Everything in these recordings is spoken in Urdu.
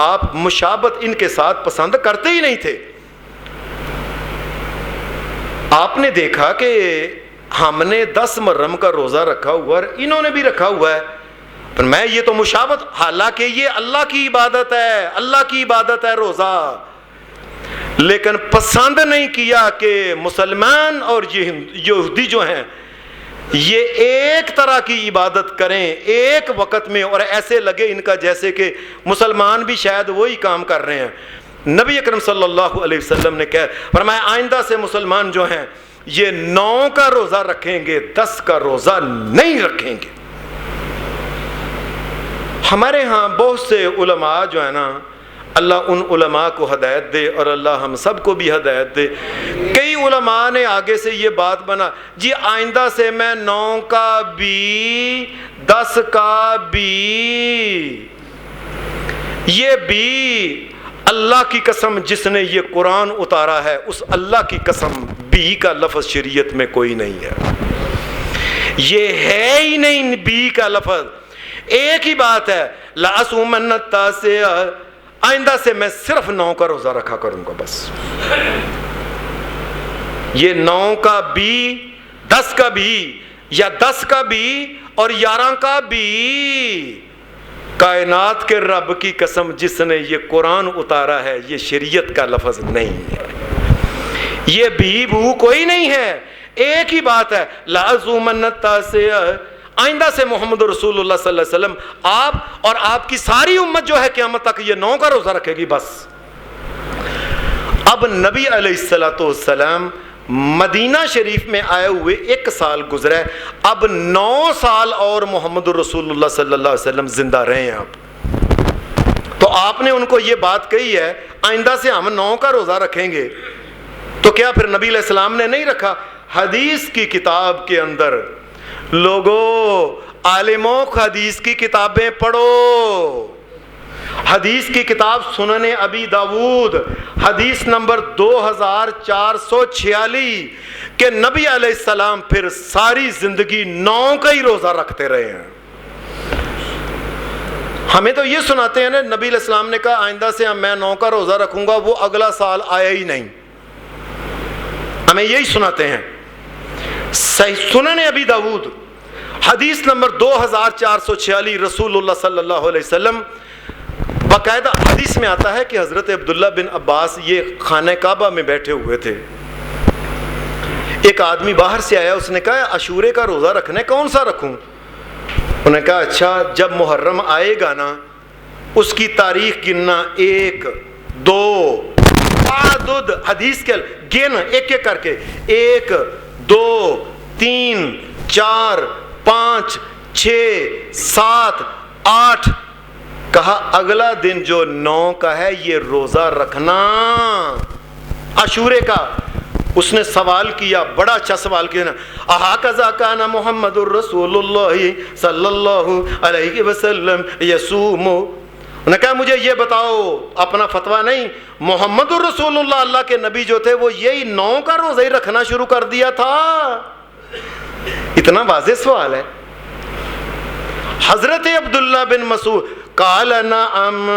آپ مشابت ان کے ساتھ پسند کرتے ہی نہیں تھے. آپ نے دیکھا کہ ہم نے 10 محرم کا روزہ رکھا ہوا اور انہوں نے بھی رکھا ہوا ہے، پر میں یہ تو مشابت، حالانکہ یہ اللہ کی عبادت ہے، اللہ کی عبادت ہے روزہ، لیکن پسند نہیں کیا کہ مسلمان اور یہودی جو ہیں یہ ایک طرح کی عبادت کریں ایک وقت میں، اور ایسے لگے ان کا جیسے کہ مسلمان بھی شاید وہی کام کر رہے ہیں. نبی اکرم صلی اللہ علیہ وسلم نے کہا، فرمایا آئندہ سے مسلمان جو ہیں یہ 9 کا روزہ رکھیں گے، 10 کا روزہ نہیں رکھیں گے. ہمارے ہاں بہت سے علماء جو ہیں نا، اللہ ان علماء کو ہدایت دے اور اللہ ہم سب کو بھی ہدایت دے. کئی علماء نے آگے سے یہ بات بنا، جی آئندہ سے میں 9 کا بھی 10 کا بھی، یہ بھی اللہ کی قسم جس نے یہ قرآن اتارا ہے اس اللہ کی قسم بھی کا لفظ شریعت میں کوئی نہیں ہے، یہ ہے ہی نہیں بھی کا لفظ. ایک ہی بات ہے، لَأَصُومَنَّ التَّاسِعَ، آئندہ سے میں صرف 9 کا روزہ رکھا کروں گا بس. یہ 9 کا بھی 10 کا بھی یا 10 کا بھی اور 11 کا بھی، کائنات کے رب کی قسم جس نے یہ قرآن اتارا ہے یہ شریعت کا لفظ نہیں ہے، یہ بھی بو کوئی نہیں ہے. ایک ہی بات ہے، لَأَصُومَنَّ التَّاسِعَ، آئندہ سے محمد رسول اللہ صلی اللہ علیہ وسلم آپ اور آپ کی ساری امت جو ہے قیامت تک یہ 9 کا روزہ رکھے گی بس. اب نبی علیہ السلام مدینہ شریف میں آئے ہوئے 1 سال گزرا ہے، اب 9 سال اور محمد رسول اللہ صلی اللہ علیہ وسلم زندہ رہے ہیں. اب تو آپ نے ان کو یہ بات کہی ہے آئندہ سے ہم 9 کا روزہ رکھیں گے، تو کیا پھر نبی علیہ السلام نے نہیں رکھا؟ حدیث کی کتاب کے اندر لوگوں، عالموں حدیث کی کتابیں پڑھو. حدیث کی کتاب سنن ابی داود حدیث نمبر 2446 کہ نبی علیہ السلام پھر ساری زندگی 9 کا ہی روزہ رکھتے رہے ہیں. ہمیں تو یہ سناتے ہیں نا، نبی علیہ السلام نے کہا آئندہ سے میں 9 کا روزہ رکھوں گا، وہ اگلا سال آیا ہی نہیں، ہمیں یہی سناتے ہیں. سنن ابی داود حدیث نمبر 2446 رسول اللہ صلی اللہ علیہ وسلم، باقاعدہ حدیث میں آتا ہے کہ حضرت عبداللہ بن عباس یہ خانہ کعبہ میں بیٹھے ہوئے تھے. ایک آدمی باہر سے آیا، اس نے کہا عاشورے کا روزہ رکھنا کون سا رکھوں؟ انہوں نے کہا اچھا جب محرم آئے گا نا اس کی تاریخ گننا، 1 2 تعدد حدیث کے گن ایک ایک کر کے، 1 2 3 4 5 6 7 8. کہا اگلا دن جو 9 کا ہے یہ روزہ رکھنا عاشورے کا. اس نے سوال کیا، بڑا اچھا سوال کیا نا، احاکذا کان محمد الرسول اللہ صلی اللہ علیہ وسلم یصوم. انہوں نے کہا مجھے یہ بتاؤ، اپنا فتویٰ نہیں، محمد الرسول اللہ اللہ کے نبی جو تھے وہ یہی 9 کا روزہ ہی رکھنا شروع کر دیا تھا؟ اتنا واضح سوال ہے. حضرت عبداللہ بن مسعود قال نعم،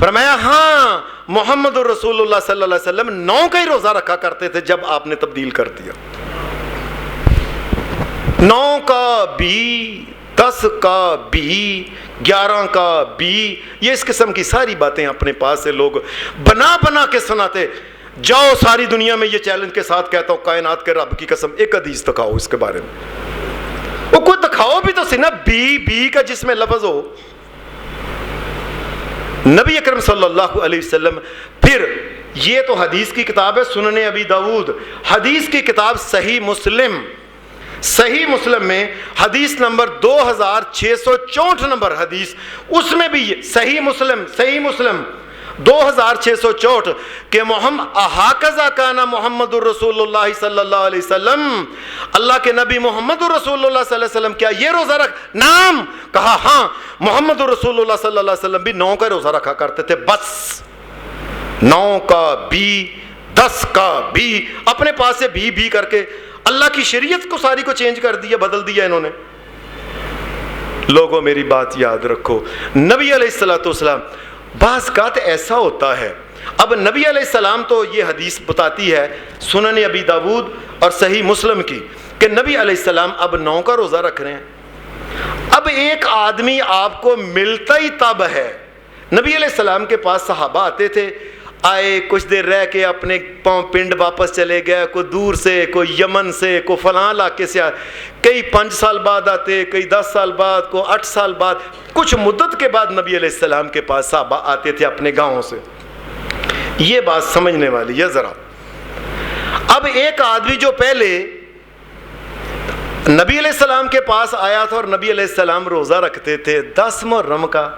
فرمایا ہاں محمد رسول اللہ صلی اللہ علیہ وسلم 9 کا ہی روزہ رکھا کرتے تھے جب آپ نے تبدیل کر دیا. 9 کا بھی 10 کا بھی 11 کا بھی، یہ اس قسم کی ساری باتیں اپنے پاس سے لوگ بنا بنا کے سناتے. جاؤ ساری دنیا میں یہ چیلنج کے ساتھ کہتا ہوں، کائنات کے رب کی قسم ایک حدیث دکھاؤ اس کے بارے میں، وہ کوئی دکھاؤ بھی تو سی نا، بھی کا جس میں لفظ ہو. نبی اکرم صلی اللہ علیہ وسلم پھر یہ تو حدیث کی کتاب ہے سنن ابی داود. حدیث کی کتاب صحیح مسلم، صحیح مسلم میں حدیث نمبر 2664 نمبر حدیث، اس میں بھی صحیح مسلم 2664 کہ محمد احاکذا کان محمد الرسول اللہ صلی اللہ علیہ وسلم، اللہ کے نبی محمد الرسول اللہ صلی اللہ علیہ وسلم کیا یہ روزہ رکھ؟ نام، کہا ہاں محمد الرسول اللہ صلی اللہ علیہ وسلم بھی 9 کا روزہ رکھا کرتے تھے بس. 9 کا بھی 10 کا بھی، اپنے پاس سے بھی کر کے اللہ کی شریعت کو ساری کو چینج کر دیا، بدل دیا انہوں نے. لوگوں میری بات یاد رکھو، نبی علیہ الصلوۃ والسلام بعض اوقات ایسا ہوتا ہے. اب نبی علیہ السلام تو یہ حدیث بتاتی ہے سنن ابی داود اور صحیح مسلم کی کہ نبی علیہ السلام اب 9 کا روزہ رکھ رہے ہیں. اب ایک آدمی آپ کو ملتا ہی تب ہے. نبی علیہ السلام کے پاس صحابہ آتے تھے, آئے کچھ دیر رہ کے اپنے پنڈ واپس چلے گئے, کوئی دور سے, کوئی یمن سے, کوئی فلاں علاقے سے, کئی 5 سال بعد آتے, کئی 10 سال بعد, کوئی 8 سال بعد, کچھ مدت کے بعد نبی علیہ السلام کے پاس صحابہ آتے تھے اپنے گاؤں سے. یہ بات سمجھنے والی ہے ذرا. اب ایک آدمی جو پہلے نبی علیہ السلام کے پاس آیا تھا اور نبی علیہ السلام روزہ رکھتے تھے 10 محرم کا,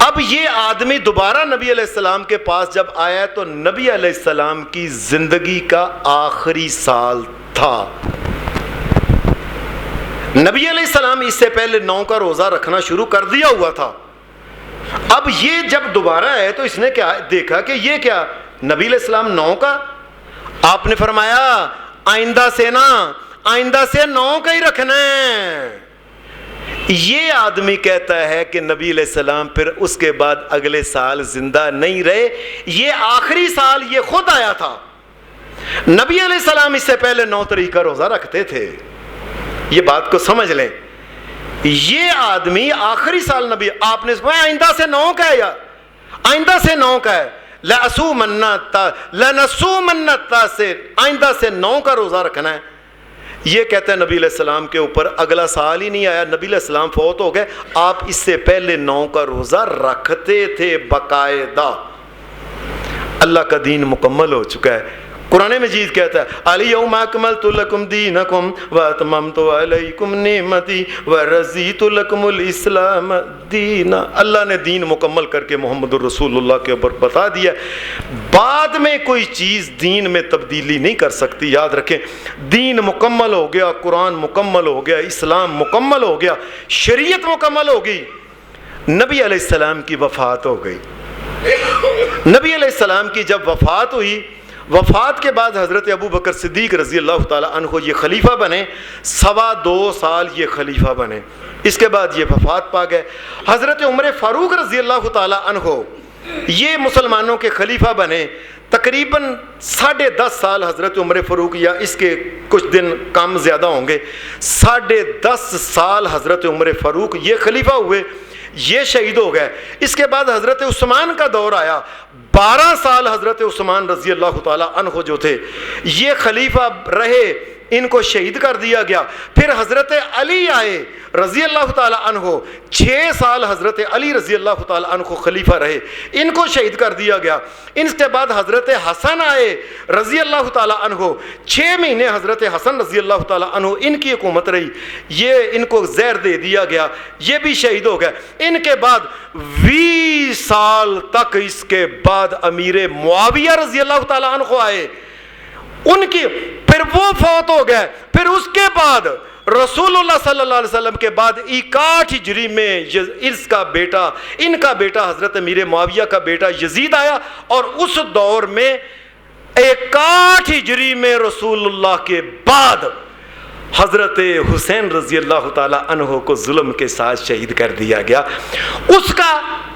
اب یہ آدمی دوبارہ نبی علیہ السلام کے پاس جب آیا تو نبی علیہ السلام کی زندگی کا آخری سال تھا. نبی علیہ السلام اس سے پہلے 9 کا روزہ رکھنا شروع کر دیا ہوا تھا. اب یہ جب دوبارہ ہے تو اس نے کیا دیکھا کہ یہ کیا نبی علیہ السلام 9 کا, آپ نے فرمایا آئندہ سے 9 کا ہی رکھنا ہے. یہ آدمی کہتا ہے کہ نبی علیہ السلام پھر اس کے بعد اگلے سال زندہ نہیں رہے, یہ آخری سال یہ خود آیا تھا. نبی علیہ السلام اس سے پہلے 9 تاریخ کا روزہ رکھتے تھے. یہ بات کو سمجھ لیں, یہ آدمی آخری سال نبی, آپ نے فرمایا آئندہ سے 9 کا ہے, یا آئندہ سے 9 کا ہے, لنصومن سے آئندہ سے 9 کا روزہ رکھنا ہے. یہ کہتے ہیں نبی علیہ السلام کے اوپر اگلا سال ہی نہیں آیا, نبی علیہ السلام فوت ہو گئے, آپ اس سے پہلے 9 کا روزہ رکھتے تھے باقاعدہ. اللہ کا دین مکمل ہو چکا ہے. قرآن مجید کہتا ہے الیوم اکملت لکم دینکم واتممت علیکم نعمتی ورضیت لکم الاسلام دینا. اللہ نے دین مکمل کر کے محمد الرسول اللہ کے اوپر بتا دیا. بعد میں کوئی چیز دین میں تبدیلی نہیں کر سکتی. یاد رکھیں, دین مکمل ہو گیا, قرآن مکمل ہو گیا, اسلام مکمل ہو گیا, شریعت مکمل ہو گئی. نبی علیہ السلام کی وفات ہو گئی. نبی علیہ السلام کی جب وفات ہوئی, وفات کے بعد حضرت ابو بکر صدیق رضی اللہ تعالی عنہ یہ خلیفہ بنے. 2.25 سال یہ خلیفہ بنے. اس کے بعد یہ وفات پا گئے. حضرت عمر فاروق رضی اللہ تعالی عنہ یہ مسلمانوں کے خلیفہ بنے. تقریباً 10.5 سال حضرت عمر فاروق, یا اس کے کچھ دن کم زیادہ ہوں گے, 10.5 سال حضرت عمر فاروق یہ خلیفہ ہوئے, یہ شہید ہو گئے. اس کے بعد حضرت عثمان کا دور آیا. 12 سال حضرت عثمان رضی اللہ تعالی عنہ جو تھے یہ خلیفہ رہے, ان کو شہید کر دیا گیا. پھر حضرت علی آئے رضی اللہ تعالی عنہ, 6 سال حضرت علی رضی اللہ تعالی عنہ خلیفہ رہے, ان کو شہید کر دیا گیا. ان کے بعد حضرت حسن آئے رضی اللہ تعالی عنہ, 6 مہینے حضرت حسن رضی اللہ تعالی عنہ ان کی حکومت رہی, یہ ان کو زہر دے دیا گیا, یہ بھی شہید ہو گئے. ان کے بعد 20 سال تک اس کے بعد امیر معاویہ رضی اللہ تعالی عنہ آئے, ان کی پھر وہ فوت ہو گئے. پھر اس کے بعد رسول اللہ صلی اللہ علیہ وسلم کے بعد 61 ہجری میں ان کا بیٹا حضرت امیر معاویہ کا بیٹا یزید آیا, اور اس دور میں 61 ہجری میں رسول اللہ کے بعد حضرت حسین رضی اللہ تعالی عنہ کو ظلم کے ساتھ شہید کر دیا گیا.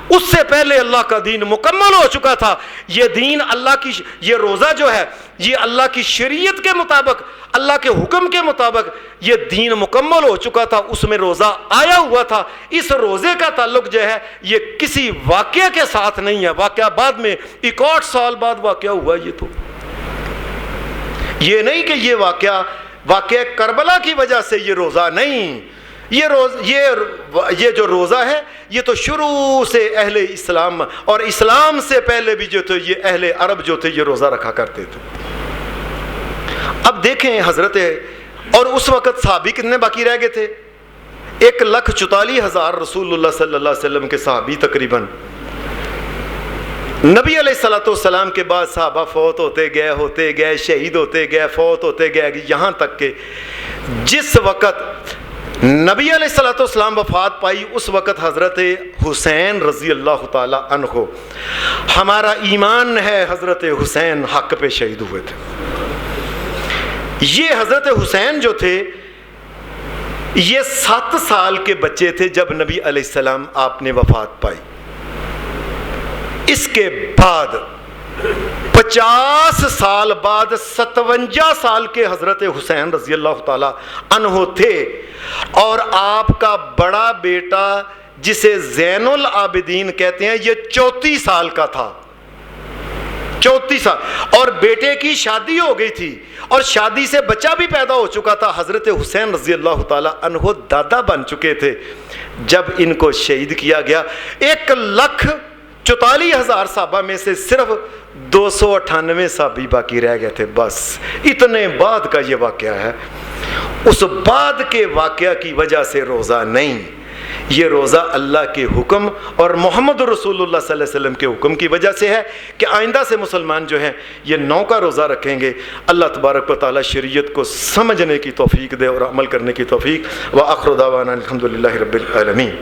اس سے پہلے اللہ کا دین مکمل ہو چکا تھا. یہ دین اللہ کی, یہ روزہ جو ہے یہ اللہ کی شریعت کے مطابق, اللہ کے حکم کے مطابق یہ دین مکمل ہو چکا تھا. اس میں روزہ آیا ہوا تھا. اس روزے کا تعلق جو ہے یہ کسی واقعہ کے ساتھ نہیں ہے. واقعہ بعد میں 61 سال بعد واقعہ ہوا. یہ نہیں کہ یہ واقعہ کربلا کی وجہ سے یہ روزہ نہیں. یہ جو روزہ ہے یہ تو شروع سے اہل اسلام اور اسلام سے پہلے بھی جو تھے یہ اہل عرب جو تھے یہ روزہ رکھا کرتے تھے. اب دیکھیں حضرت, اور اس وقت صحابی کتنے باقی رہ گئے تھے؟ 1,44,000 رسول اللہ صلی اللہ علیہ وسلم کے صحابی تقریباً. نبی علیہ الصلوۃ والسلام کے بعد صحابہ فوت ہوتے گئے, شہید ہوتے گئے, فوت ہوتے گئے, یہاں تک کہ جس وقت نبی علیہ الصلوۃ والسلام وفات پائی اس وقت حضرت حسین رضی اللہ تعالی عنہ, ہمارا ایمان ہے حضرت حسین حق پہ شہید ہوئے تھے. یہ حضرت حسین جو تھے یہ 7 سال کے بچے تھے جب نبی علیہ السلام آپ نے وفات پائی. اس کے بعد 50 سال بعد 57 سال کے حضرت حسین رضی اللہ تعالی عنہ تھے، اور آپ کا بڑا بیٹا جسے زین العابدین کہتے ہیں یہ 34 سال کا تھا، 34 سال، اور بیٹے کی شادی ہو گئی تھی اور شادی سے بچہ بھی پیدا ہو چکا تھا۔ حضرت حسین رضی اللہ تعالی عنہ دادا بن چکے تھے جب ان کو شہید کیا گیا۔ 1,44,000 صحابہ میں سے صرف 298 صحابی باقی رہ گئے تھے، بس اتنے بعد کا یہ واقعہ ہے۔ اس بعد کے واقعہ کی وجہ سے روزہ نہیں، یہ روزہ اللہ کے حکم اور محمد رسول اللہ صلی اللہ علیہ وسلم کے حکم کی وجہ سے ہے کہ آئندہ سے مسلمان جو ہیں یہ 9 کا روزہ رکھیں گے۔ اللہ تبارک و تعالی شریعت کو سمجھنے کی توفیق دے اور عمل کرنے کی توفیق۔ وآخر دعوانا الحمدللہ رب العالمین۔